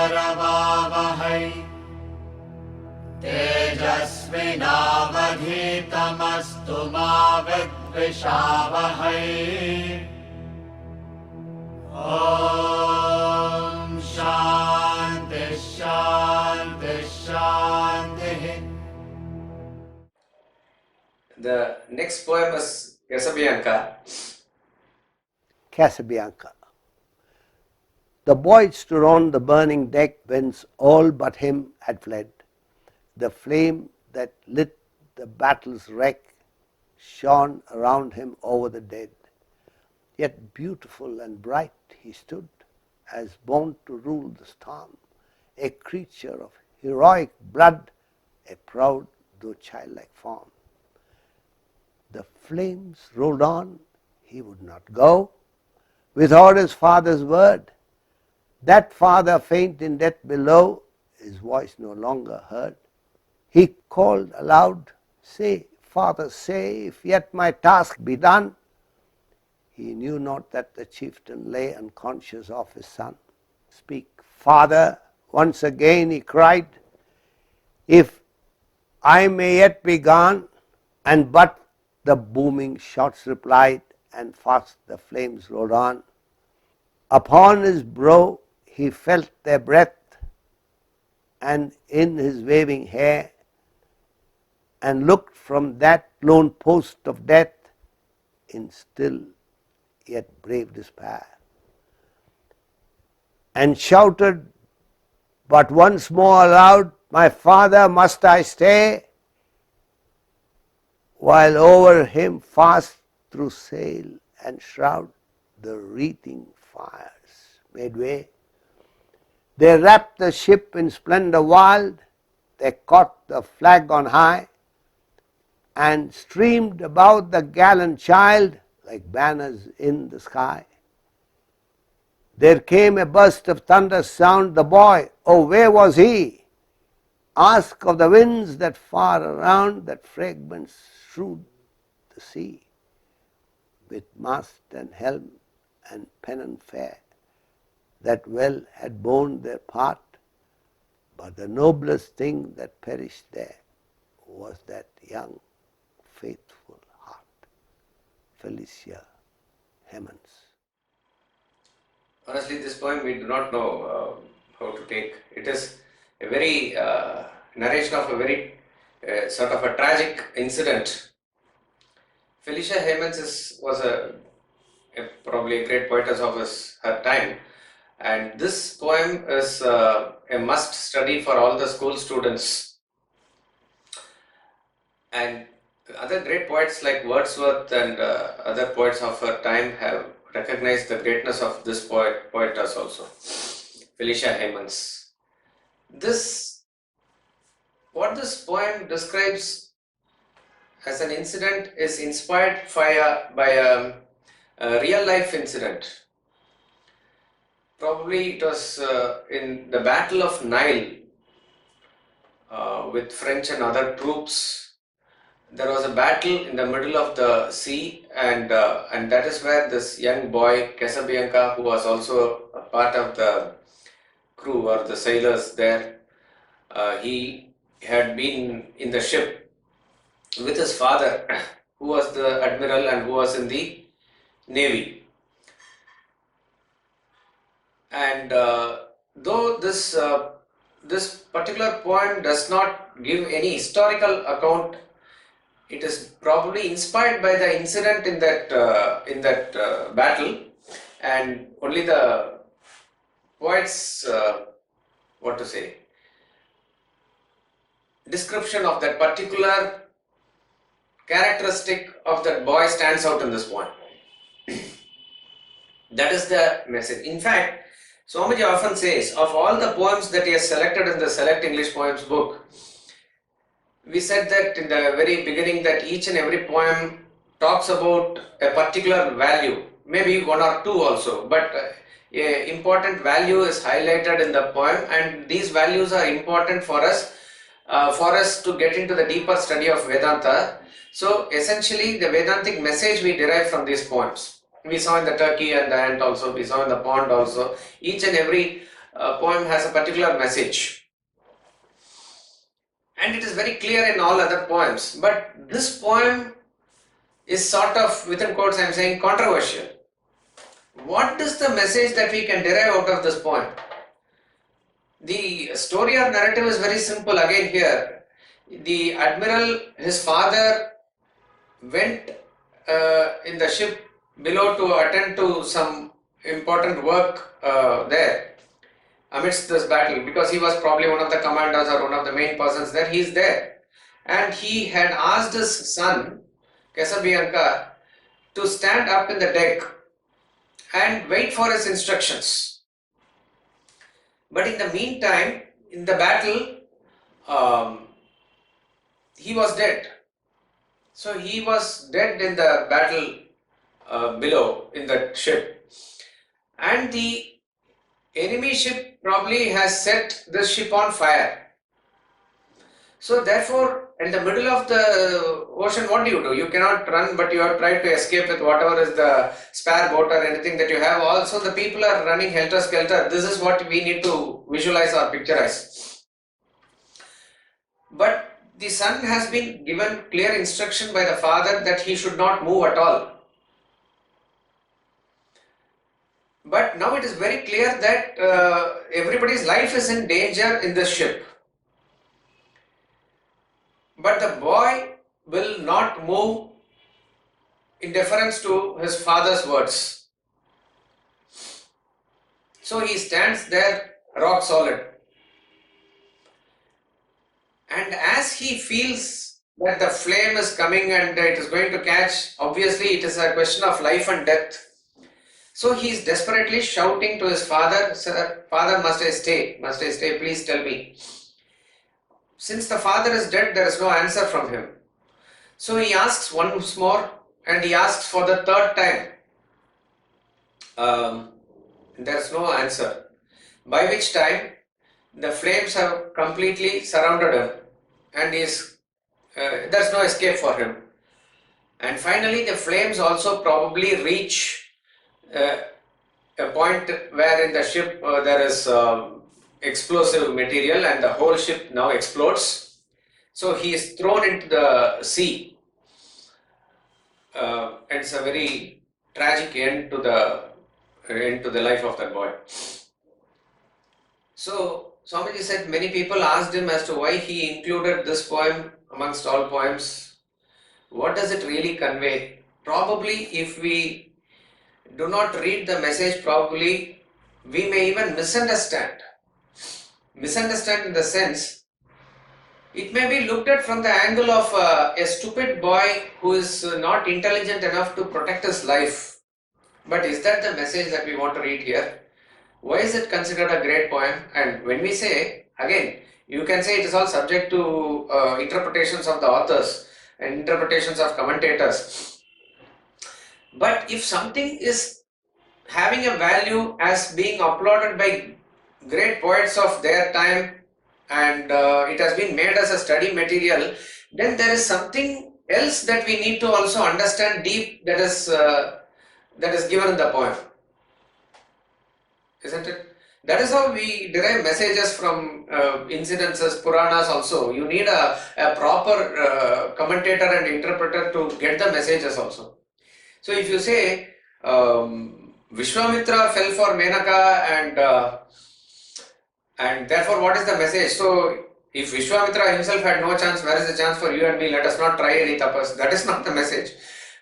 करवावहै तेजस्विनावधीतमस्तु मा विद्विषावहै। ॐ शान्ति शान्ति शान्तिः। The next poem is Casabianca. Casabianca. The boy stood on the burning deck whence all but him had fled. The flame that lit the battle's wreck shone around him over the dead. Yet beautiful and bright he stood, as born to rule the storm, a creature of heroic blood, a proud though childlike form. The flames rolled on, he would not go, without his father's word. That father faint in death below, his voice no longer heard. He called aloud, say, Father, say, if yet my task be done. He knew not that the chieftain lay unconscious of his son. Speak, Father, once again he cried, if I may yet be gone. And but the booming shots replied, and fast the flames rolled on. Upon his brow he felt their breath, and in his waving hair, and looked from that lone post of death in still yet brave despair, and shouted but once more aloud, my father, must I stay? While over him fast through sail and shroud the wreathing fires made way. They wrapped the ship in splendor wild, they caught the flag on high, and streamed about the gallant child like banners in the sky. There came a burst of thunder sound, the boy, oh where was he? Ask of the winds that far around, that fragments strewed the sea. With mast and helm and pennon fair, that well had borne their part, but the noblest thing that perished there was that young, faithful heart. Felicia Hemans. Honestly, this poem we do not know how to take. It is a very narration of a very sort of a tragic incident. Felicia Hemans was probably a great poetess of her time, and this poem is a must study for all the school students. And other great poets like Wordsworth and other poets of her time have recognized the greatness of this poetess also, Felicia Hemans. What this poem describes as an incident is inspired by a real life incident. Probably it was in the Battle of Nile with French and other troops. There was a battle in the middle of the sea, and that is where this young boy Casabianca, who was also a part of the crew or the sailors there, he had been in the ship with his father, who was the admiral and who was in the navy. And though this particular poem does not give any historical account, it is probably inspired by the incident in that battle, and only the poet's description of that particular characteristic of that boy stands out in this poem. That is the message. In fact, Swamiji often says, of all the poems that he has selected in the Select English Poems book, we said that in the very beginning that each and every poem talks about a particular value, maybe one or two also, but a important value is highlighted in the poem, and these values are important for us to get into the deeper study of Vedanta. So essentially the Vedantic message we derive from these poems. We saw in the turkey and the ant also, we saw in the pond also, each and every poem has a particular message. And it is very clear in all other poems. But this poem is sort of, within quotes I am saying, controversial. What is the message that we can derive out of this poem? The story or narrative is very simple again here. The admiral, his father, went in the ship below to attend to some important work there amidst this battle, because he was probably one of the commanders or one of the main persons there. He is there, and he had asked his son Casabianca to stand up in the deck and wait for his instructions. But in the meantime, in the battle, he was dead. So he was dead in the battle below in the ship, and the enemy ship probably has set this ship on fire. So therefore, in the middle of the ocean, what do? You cannot run, but you have tried to escape with whatever is the spare boat or anything that you have. Also, the people are running helter-skelter. This is what we need to visualize or picturize. But the son has been given clear instruction by the father that he should not move at all. But now it is very clear that everybody's life is in danger in this ship. But the boy will not move in deference to his father's words. So he stands there rock solid. And as he feels that the flame is coming and it is going to catch, obviously it is a question of life and death. So he is desperately shouting to his father, "Sir, father, must I stay? Must I stay? Please tell me." Since the father is dead, there is no answer from him. So he asks once more, and he asks for the third time. There is no answer. By which time the flames have completely surrounded him, and there is no escape for him. And finally, the flames also probably reach a point where in the ship there is explosive material, and the whole ship now explodes. So he is thrown into the sea. And it's a very tragic end to the life of that boy. So Swamiji said many people asked him as to why he included this poem amongst all poems. What does it really convey? Probably if we do not read the message, probably we may even misunderstand. Misunderstand in the sense, it may be looked at from the angle of a stupid boy who is not intelligent enough to protect his life. But is that the message that we want to read here? Why is it considered a great poem? And when we say, again, you can say it is all subject to interpretations of the authors and interpretations of commentators. But if something is having a value as being applauded by great poets of their time, and it has been made as a study material, then there is something else that we need to also understand deep that is given in the poem. Isn't it? That is how we derive messages from incidences, Puranas also. You need a proper commentator and interpreter to get the messages also. So if you say Vishwamitra fell for Menaka and therefore what is the message? So if Vishwamitra himself had no chance, where is the chance for you and me? Let us not try any tapas. That is not the message.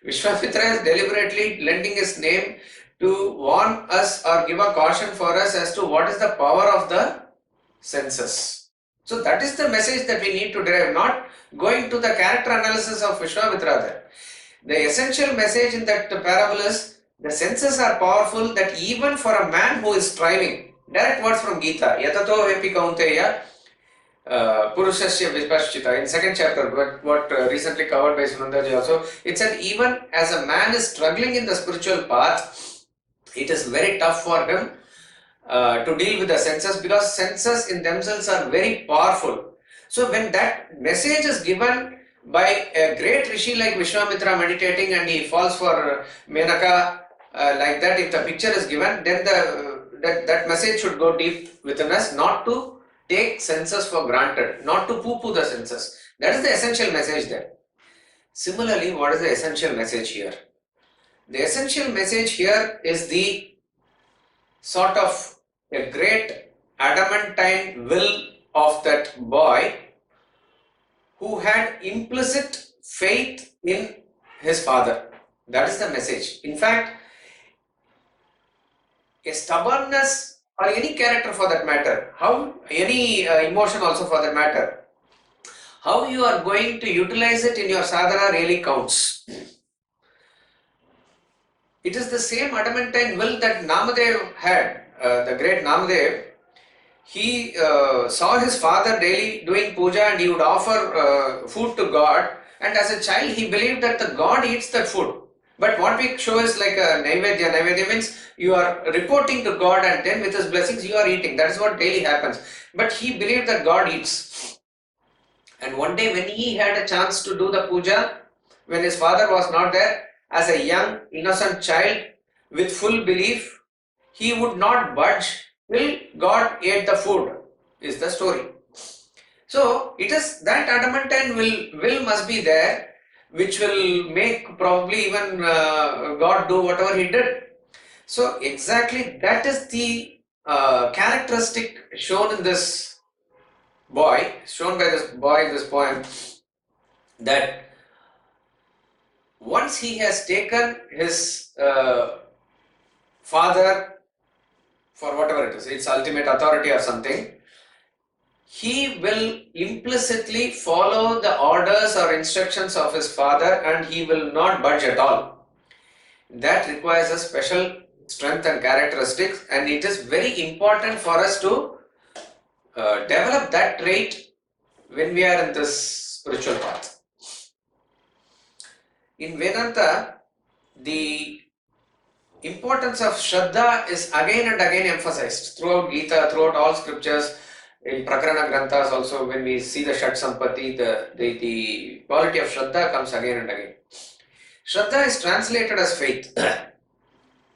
Vishwamitra is deliberately lending his name to warn us or give a caution for us as to what is the power of the senses. So that is the message that we need to derive, not going to the character analysis of Vishwamitra there. The essential message in that parable is the senses are powerful, that even for a man who is striving, direct words from Gita, Yatato Vepi Kaunteya Purushasya Vipaschita, in second chapter, what recently covered by Sunandaji also, it said even as a man is struggling in the spiritual path, it is very tough for him to deal with the senses, because senses in themselves are very powerful. So when that message is given by a great rishi like Vishwamitra meditating and he falls for Menaka like that, if the picture is given, then the that message should go deep within us, not to take senses for granted, not to poo-poo the senses. That is the essential message there. Similarly, what is the essential message here? The essential message here is the sort of a great adamantine will of that boy who had implicit faith in his father. That is the message. In fact, a stubbornness, or any character for that matter, how any emotion also for that matter, how you are going to utilize it in your sadhana really counts. It is the same adamantine will that Namadev had, the great Namadev. He saw his father daily doing puja and he would offer food to God, and as a child he believed that the God eats that food. But what we show is like a Naivedya. Naivedya means you are reporting to God and then with his blessings you are eating. That is what daily happens. But he believed that God eats. And one day when he had a chance to do the puja, when his father was not there, as a young innocent child with full belief, he would not budge till God ate the food, is the story. So it is that adamantine will must be there, which will make probably even God do whatever he did. So exactly that is the characteristic shown in this boy, shown by this boy in this poem, that once he has taken his father for whatever it is, its ultimate authority or something, he will implicitly follow the orders or instructions of his father and he will not budge at all. That requires a special strength and characteristics, and it is very important for us to develop that trait when we are in this spiritual path. In Vedanta, the importance of Shraddha is again and again emphasized throughout Gita, throughout all scriptures. In Prakarana Granthas also, when we see the Shat Sampati, the quality of Shraddha comes again and again. Shraddha is translated as faith,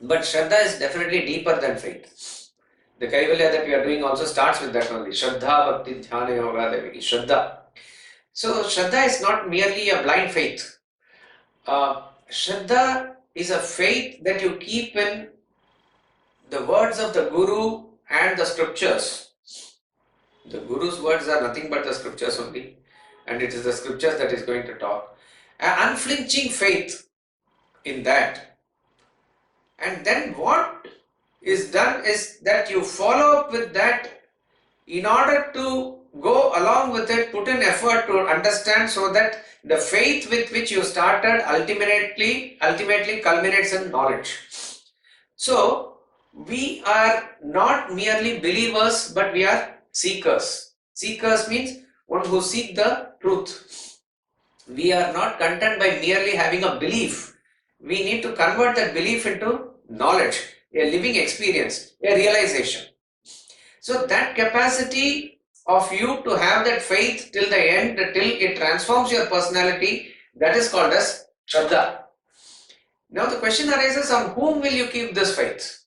but Shraddha is definitely deeper than faith. The Kaivalya that we are doing also starts with that only. Shraddha Bhakti Dhyana Yoga Deviki, Shraddha. So Shraddha is not merely a blind faith. Shraddha is a faith that you keep in the words of the Guru and the scriptures. The Guru's words are nothing but the scriptures only, and it is the scriptures that is going to talk. An unflinching faith in that. And then what is done is that you follow up with that in order to go along with it, put in effort to understand, so that the faith with which you started ultimately culminates in knowledge. So we are not merely believers, but we are seekers. Seekers means one who seek the truth. We are not content by merely having a belief. We need to convert that belief into knowledge, a living experience, a realization. So that capacity of you to have that faith till the end, till it transforms your personality, that is called as Shraddha. Now the question arises, on whom will you keep this faith?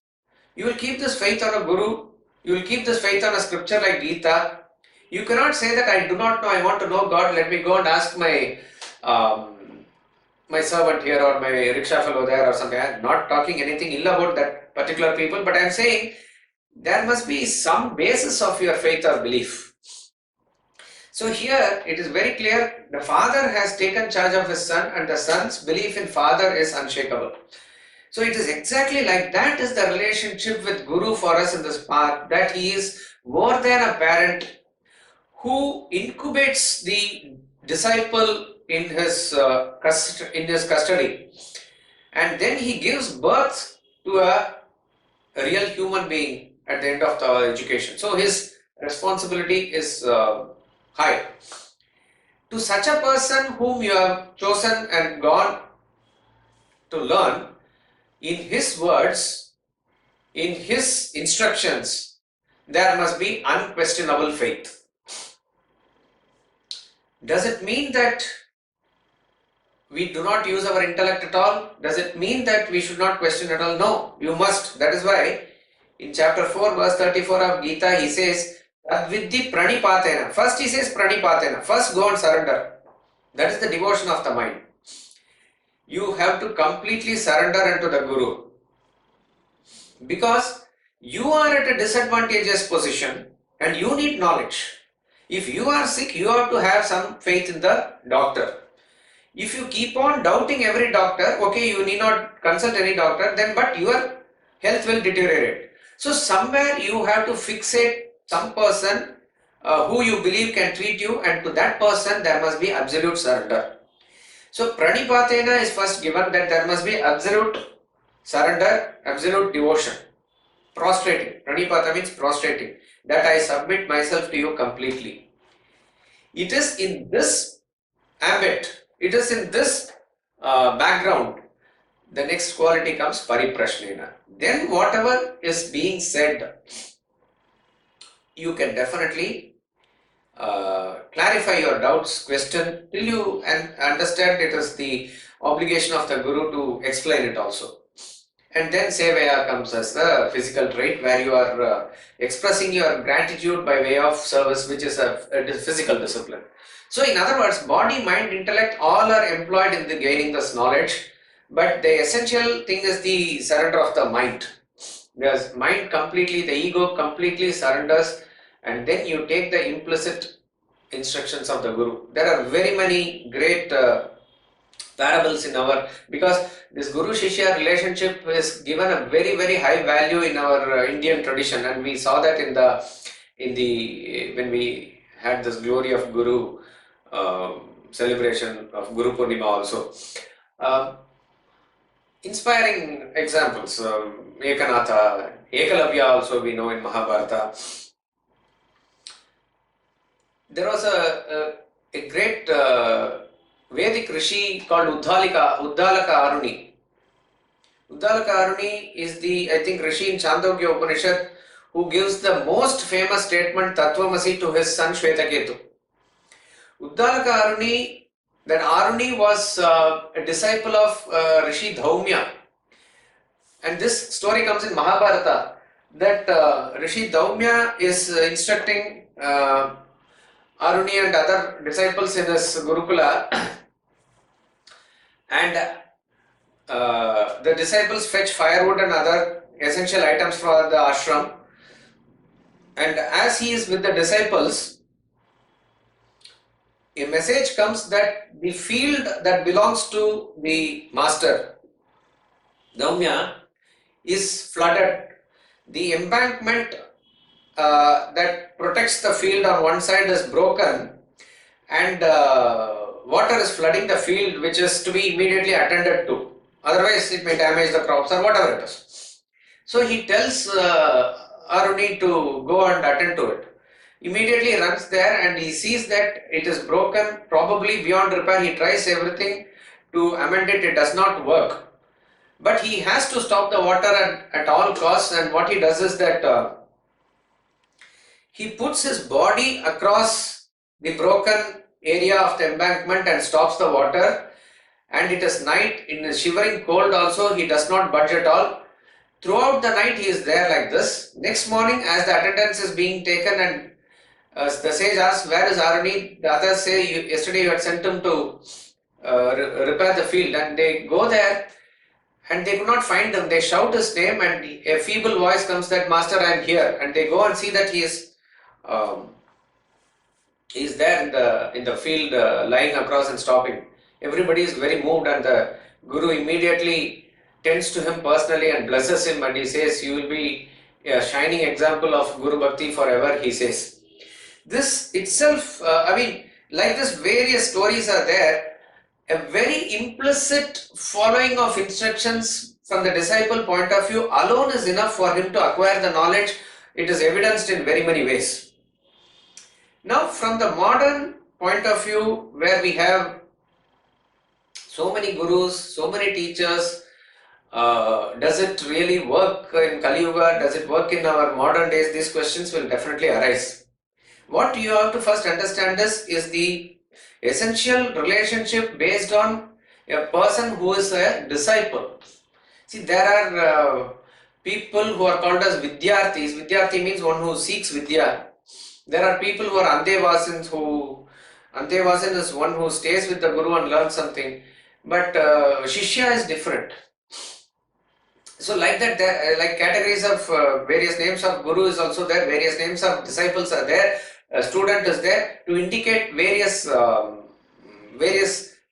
You will keep this faith on a Guru, you will keep this faith on a scripture like Gita. You cannot say that I do not know, I want to know God, let me go and ask my my servant here or my rickshaw fellow there or something. I am not talking anything ill about that particular people, but I am saying there must be some basis of your faith or belief. So here it is very clear, the father has taken charge of his son and the son's belief in father is unshakable. So it is exactly like that is the relationship with Guru for us in this path, that he is more than a parent who incubates the disciple in his custody, and then he gives birth to a real human being at the end of the education. So his responsibility is high. To such a person whom you have chosen and gone to learn, in his words, in his instructions, there must be unquestionable faith. Does it mean that we do not use our intellect at all? Does it mean that we should not question at all? No, you must. That is why In chapter 4, verse 34 of Gita, he says, Tadvidhi pranipatena. First he says pranipatena. First go and surrender. That is the devotion of the mind. You have to completely surrender unto the Guru. Because you are at a disadvantageous position and you need knowledge. If you are sick, you have to have some faith in the doctor. If you keep on doubting every doctor, okay, you need not consult any doctor, then but your health will deteriorate. So somewhere you have to fixate some person who you believe can treat you, and to that person there must be absolute surrender. So pranipatena is first given, that there must be absolute surrender, absolute devotion. Prostrating. Pranipata means prostrating. That I submit myself to you completely. It is in this ambit, it is in this background, the next quality comes pariprashnena. Then whatever is being said, you can definitely clarify your doubts, question till you understand it is the obligation of the Guru to explain it also. And then Sevaya comes as the physical trait, where you are expressing your gratitude by way of service, which is a physical discipline. So in other words, body, mind, intellect, all are employed in the gaining this knowledge, but the essential thing is the surrender of the mind. Because mind completely, the ego completely surrenders, and then you take the implicit instructions of the Guru. There are very many great parables in our, because this Guru Shishya relationship is given a very, very high value in our Indian tradition, and we saw that in the when we had this glory of Guru celebration of Guru Purnima also. Inspiring examples, Ekanatha, Ekalavya also we know in Mahabharata. There was a great Vedic rishi called Uddalaka Aruni. Uddalaka Aruni is the, I think, rishi in Chandogya Upanishad who gives the most famous statement Tattvamasi to his son Shvetaketu. Uddalaka Aruni, that Aruni was a disciple of Rishi Dhaumya. And this story comes in Mahabharata, that Rishi Dhaumya is instructing Aruni and other disciples in his Gurukula, and the disciples fetch firewood and other essential items for the ashram, and as he is with the disciples, a message comes that the field that belongs to the master Dhaumya is flooded. The embankment that protects the field on one side is broken, and water is flooding the field, which is to be immediately attended to. Otherwise, it may damage the crops or whatever it is. So he tells Aruni to go and attend to it. Immediately runs there and he sees that it is broken, probably beyond repair. He tries everything to amend it, it does not work. But he has to stop the water at all costs, and what he does is that he puts his body across the broken area of the embankment and stops the water, and it is night, in a shivering cold also, he does not budge at all. Throughout the night he is there like this. Next morning, as the attendance is being taken and the sage asks, where is Aruni? The others say, yesterday you had sent him to repair the field, and they go there and they could not find him. They shout his name and a feeble voice comes that, Master, I am here, and they go and see that he is there in the field lying across and stopping. Everybody is very moved, and the Guru immediately tends to him personally and blesses him, and he says, you will be a shining example of Guru Bhakti forever, he says. This itself, like this, various stories are there. A very implicit following of instructions from the disciple point of view alone is enough for him to acquire the knowledge. It is evidenced in very many ways. Now, from the modern point of view, where we have so many gurus, so many teachers, does it really work in Kali Yuga? Does it work in our modern days? These questions will definitely arise. What you have to first understand is the essential relationship based on a person who is a disciple. See, there are people who are called as Vidyarthis. Vidyarthi means one who seeks Vidya. There are people who are Antevasins Antevasin is one who stays with the Guru and learns something. But Shishya is different. So like that, like categories of various names of Guru is also there, various names of disciples are there, a student is there to indicate various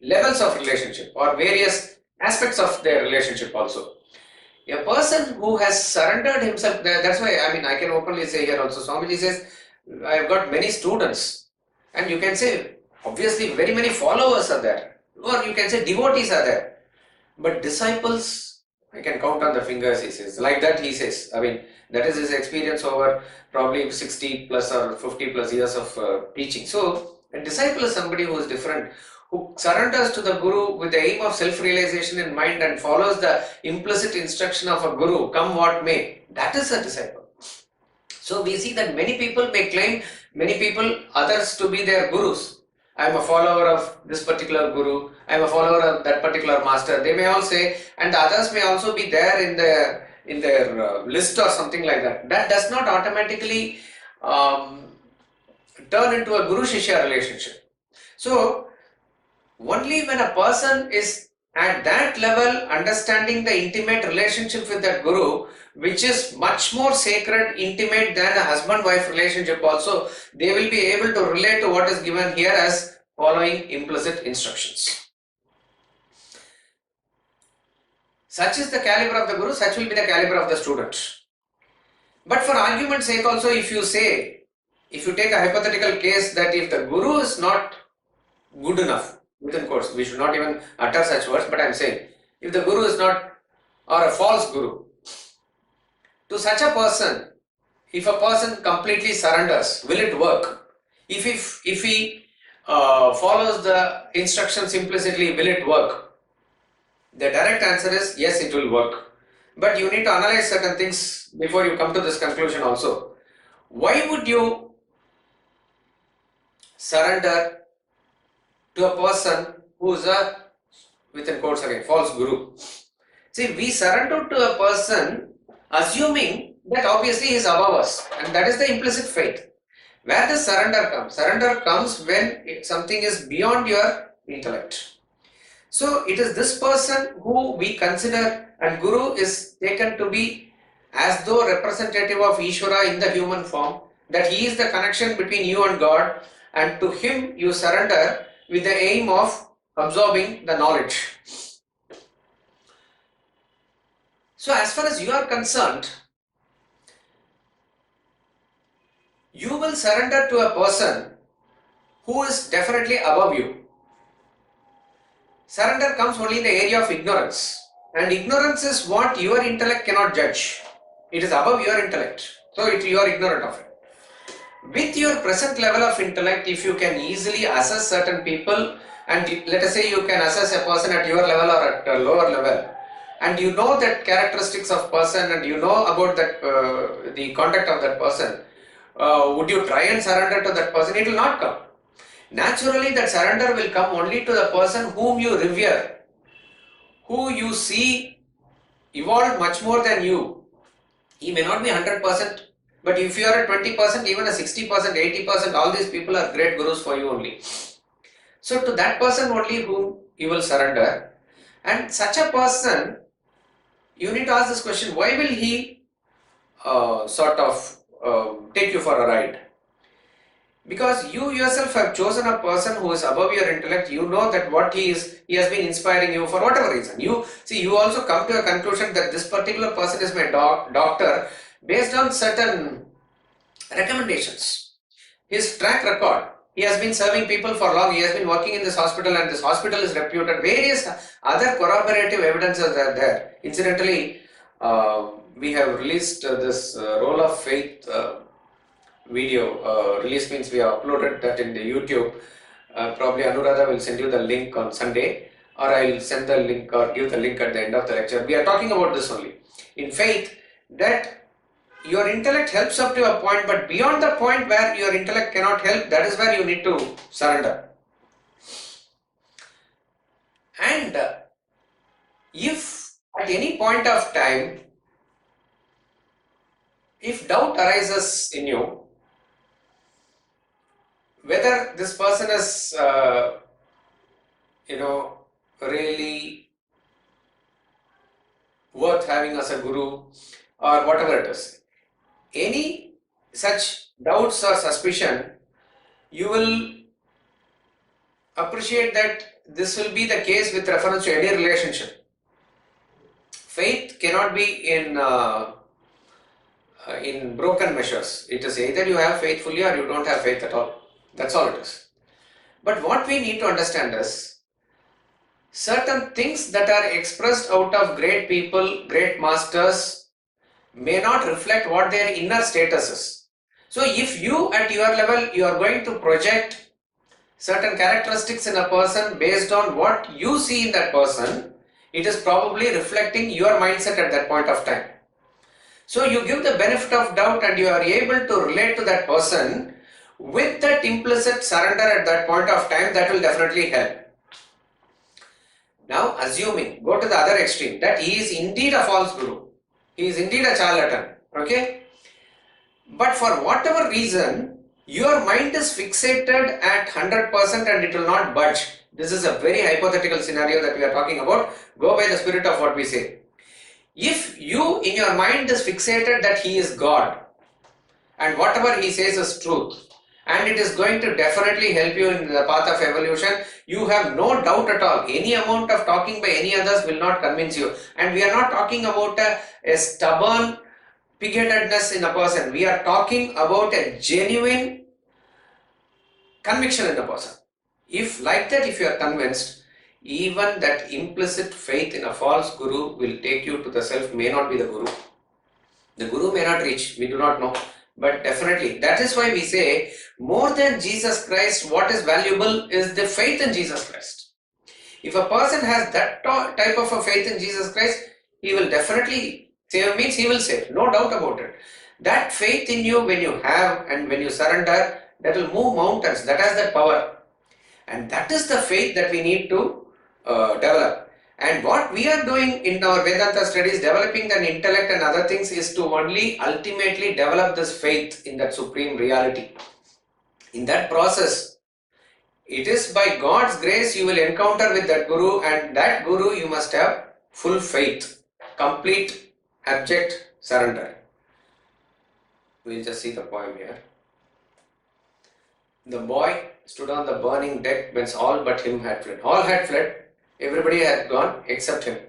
levels of relationship or various aspects of their relationship also. A person who has surrendered himself, that's why I can openly say here also, Swamiji says, I have got many students, and you can say obviously very many followers are there, or you can say devotees are there, but disciples I can count on the fingers, he says. Like that he says, that is his experience over probably 60 plus or 50 plus years of teaching. So a disciple is somebody who is different, who surrenders to the Guru with the aim of self-realization in mind and follows the implicit instruction of a Guru, come what may. That is a disciple. So we see that many people may claim others to be their gurus. I am a follower of this particular Guru, I am a follower of that particular master. They may all say, and the others may also be there in their list or something like that. That does not automatically turn into a Guru-Shishya relationship. So only when a person is at that level understanding the intimate relationship with that Guru, which is much more sacred, intimate than a husband-wife relationship also, they will be able to relate to what is given here as following implicit instructions. Such is the caliber of the Guru, such will be the caliber of the student. But for argument's sake also, if you take a hypothetical case that if the Guru is not good enough, within quotes, we should not even utter such words, but I am saying, if the Guru is not, or a false Guru, to such a person, if a person completely surrenders, will it work? If he follows the instructions implicitly, will it work? The direct answer is yes, it will work. But you need to analyze certain things before you come to this conclusion also. Why would you surrender to a person who is a, within quotes again, false Guru? See, we surrender to a person assuming that obviously he is above us, and that is the implicit faith. Where does surrender come? Surrender comes when something is beyond your intellect. So it is this person who we consider, and Guru is taken to be as though representative of Ishvara in the human form, that he is the connection between you and God, and to him you surrender with the aim of absorbing the knowledge. So as far as you are concerned, you will surrender to a person who is definitely above you. Surrender comes only in the area of ignorance, and ignorance is what your intellect cannot judge. It is above your intellect, so you are ignorant of it. With your present level of intellect, if you can easily assess certain people, and let us say you can assess a person at your level or at a lower level, and you know that characteristics of person and you know about that the conduct of that person, would you try and surrender to that person? It will not come. Naturally, that surrender will come only to the person whom you revere, who you see evolved much more than you. He may not be 100%, but if you are at 20%, even a 60%, 80%, all these people are great gurus for you only. So to that person only whom you will surrender, and such a person, you need to ask this question, why will he take you for a ride? Because you yourself have chosen a person who is above your intellect. You know that what he has been inspiring you for whatever reason. You also come to a conclusion that this particular person is my doctor based on certain recommendations. His track record, he has been serving people for long, he has been working in this hospital and this hospital is reputed. Various other corroborative evidences are there. Incidentally, we have released this Role of Faith video. Release means we have uploaded that in the YouTube. Probably Anuradha will send you the link on Sunday, or I will send the link or give the link at the end of the lecture. We are talking about this only. In faith, that your intellect helps up to a point, but beyond the point where your intellect cannot help, that is where you need to surrender. And if at any point of time if doubt arises in you, whether this person is, really worth having as a guru or whatever it is, any such doubts or suspicion, you will appreciate that this will be the case with reference to any relationship. Faith cannot be in broken measures. It is either you have faith fully or you don't have faith at all. That's all it is. But what we need to understand is certain things that are expressed out of great people, great masters, may not reflect what their inner status is. So if you at your level you are going to project certain characteristics in a person based on what you see in that person, it is probably reflecting your mindset at that point of time. So you give the benefit of doubt and you are able to relate to that person with that implicit surrender at that point of time. That will definitely help. Now assuming, go to the other extreme, that he is indeed a false guru, he is indeed a charlatan, okay, but for whatever reason your mind is fixated at 100% and it will not budge. This is a very hypothetical scenario that we are talking about. Go by the spirit of what we say. If you in your mind is fixated that he is God and whatever he says is truth and it is going to definitely help you in the path of evolution, you have no doubt at all. Any amount of talking by any others will not convince you. And we are not talking about a stubborn pig-headedness in a person. We are talking about a genuine conviction in the person. If like that, if you are convinced, even that implicit faith in a false guru will take you to the self. May not be the guru. The guru may not reach, we do not know. But definitely, that is why we say more than Jesus Christ, what is valuable is the faith in Jesus Christ. If a person has that type of a faith in Jesus Christ, he will definitely save, means he will save, no doubt about it. That faith in you, when you have and when you surrender, that will move mountains, that has that power. And that is the faith that we need to develop. And what we are doing in our Vedanta studies, developing an intellect and other things, is to only ultimately develop this faith in that supreme reality. In that process, it is by God's grace you will encounter with that guru, and that guru you must have full faith, complete, abject surrender. We'll just see the poem here. The boy stood on the burning deck when all but him had fled. All had fled. Everybody had gone except him.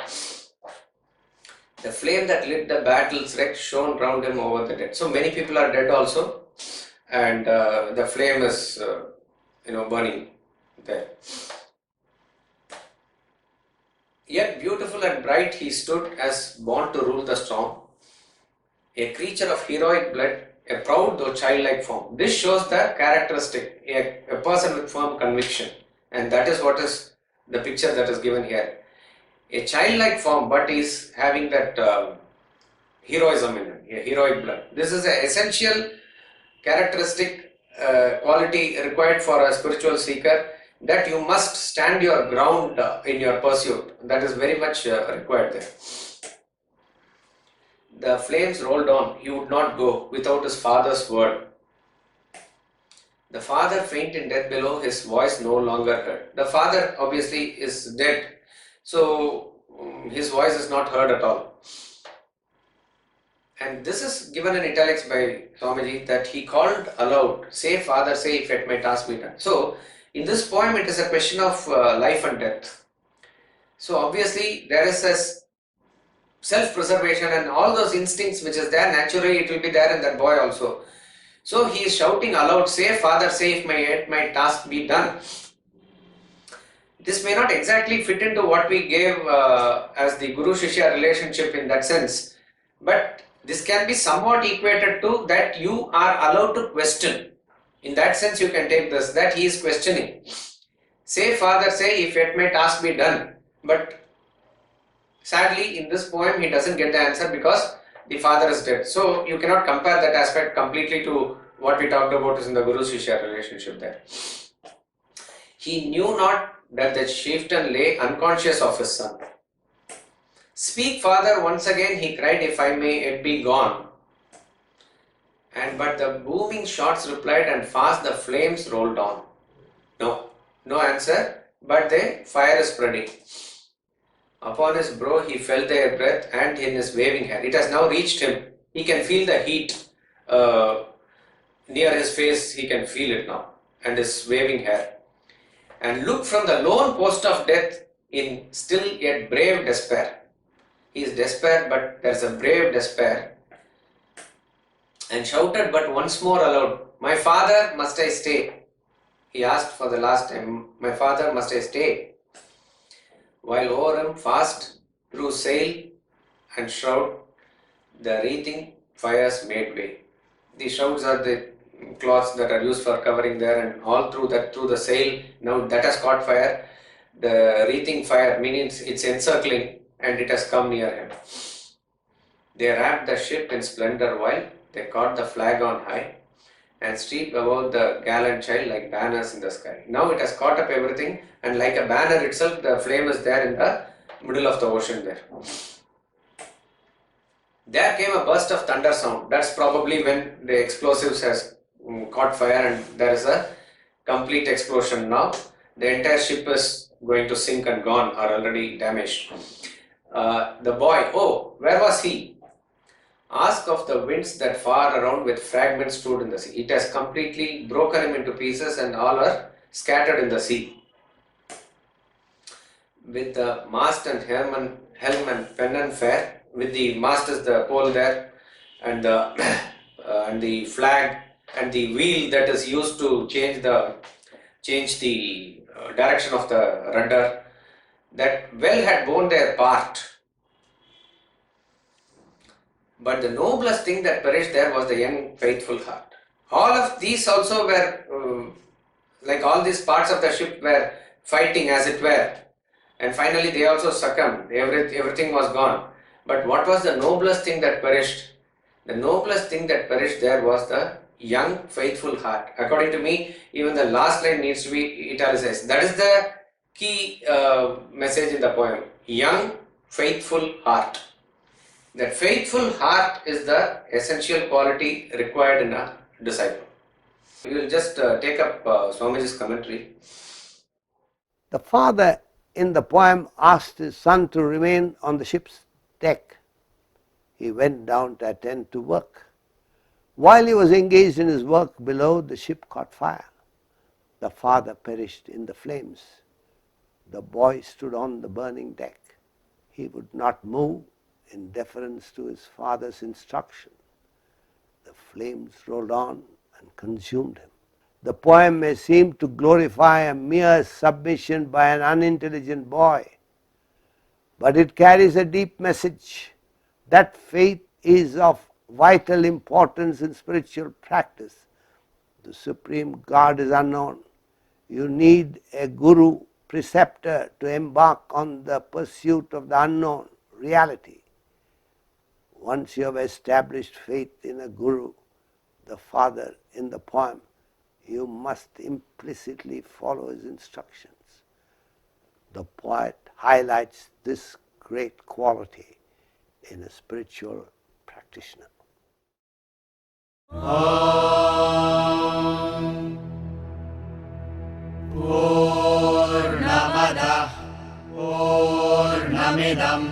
The flame that lit the battle's wreck shone round him over the dead. So many people are dead also, and the flame is, burning there. Yet beautiful and bright he stood, as born to rule the storm. A creature of heroic blood, a proud though childlike form. This shows the characteristic, a person with firm conviction, and that is what is the picture that is given here. A childlike form, but is having that heroism in him, a heroic blood. This is an essential characteristic quality required for a spiritual seeker, that you must stand your ground in your pursuit. That is very much required there. The flames rolled on. He would not go without his father's word. The father faint in death below, his voice no longer heard. The father obviously is dead, so his voice is not heard at all. And this is given in italics by Swamiji, that he called aloud, say father, say if yet my task be done. So in this poem it is a question of life and death. So obviously there is a self-preservation and all those instincts which is there, naturally it will be there in that boy also. So he is shouting aloud, say father, say if my task be done. This may not exactly fit into what we gave as the Guru-Shishya relationship in that sense, but this can be somewhat equated to that you are allowed to question. In that sense you can take this, that he is questioning. Say father, say if yet my task be done. But sadly in this poem he doesn't get the answer because the father is dead. So you cannot compare that aspect completely to what we talked about is in the Guru-Shishya relationship there. He knew not that the chieftain lay unconscious of his son. Speak father, once again he cried, if I may it be gone. And but the booming shots replied, and fast the flames rolled on. No answer, but the fire is spreading. Upon his brow he felt their breath, and in his waving hair. It has now reached him. He can feel the heat near his face, he can feel it now, and his waving hair. And looked from the lone post of death in still yet brave despair. He is despair, but there's a brave despair. And shouted but once more aloud, "My father, must I stay?" He asked for the last time, "My father, must I stay?" While over him fast through sail and shroud, the wreathing fires made way. The shrouds are the cloths that are used for covering there, and all through the sail, now that has caught fire. The wreathing fire, meaning it's encircling, and it has come near him. They wrapped the ship in splendor while they caught the flag on high and streaked above the gallant child like banners in the sky. Now it has caught up everything, and like a banner itself, the flame is there in the middle of the ocean there. There came a burst of thunder sound. That's probably when the explosives has caught fire, and there is a complete explosion now. The entire ship is going to sink and gone, or already damaged. The boy, oh, where was he? Ask of the winds that far around with fragments stood in the sea. It has completely broken him into pieces, and all are scattered in the sea. With the mast and helm and pennon fair, with the mast is the pole there, and the flag and the wheel that is used to change the direction of the rudder, that well had borne their part. But the noblest thing that perished there was the young faithful heart. All of these also were, like all these parts of the ship were fighting as it were, and finally they also succumbed. Everything was gone. But what was the noblest thing that perished? The noblest thing that perished there was the young faithful heart. According to me, even the last line needs to be italicized. That is the key message in the poem. Young faithful heart. That faithful heart is the essential quality required in a disciple. We will just take up Swamiji's commentary. The father in the poem asked his son to remain on the ship's deck. He went down to attend to work. While he was engaged in his work below, the ship caught fire. The father perished in the flames. The boy stood on the burning deck. He would not move in deference to his father's instruction. The flames rolled on and consumed him. The poem may seem to glorify a mere submission by an unintelligent boy, but it carries a deep message that faith is of vital importance in spiritual practice. The supreme God is unknown. You need a guru, preceptor to embark on the pursuit of the unknown reality. Once you have established faith in a guru, the father in the poem, you must implicitly follow his instructions. The poet highlights this great quality in a spiritual practitioner. Purnamada Purnamidam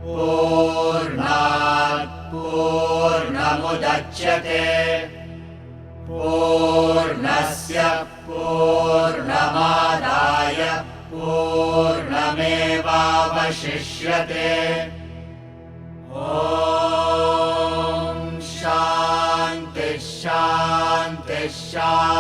Purnat Purnamudachyate Purnasya Purnamadaya Purnamevavashishyate. Om Shanti Shanti Shanti.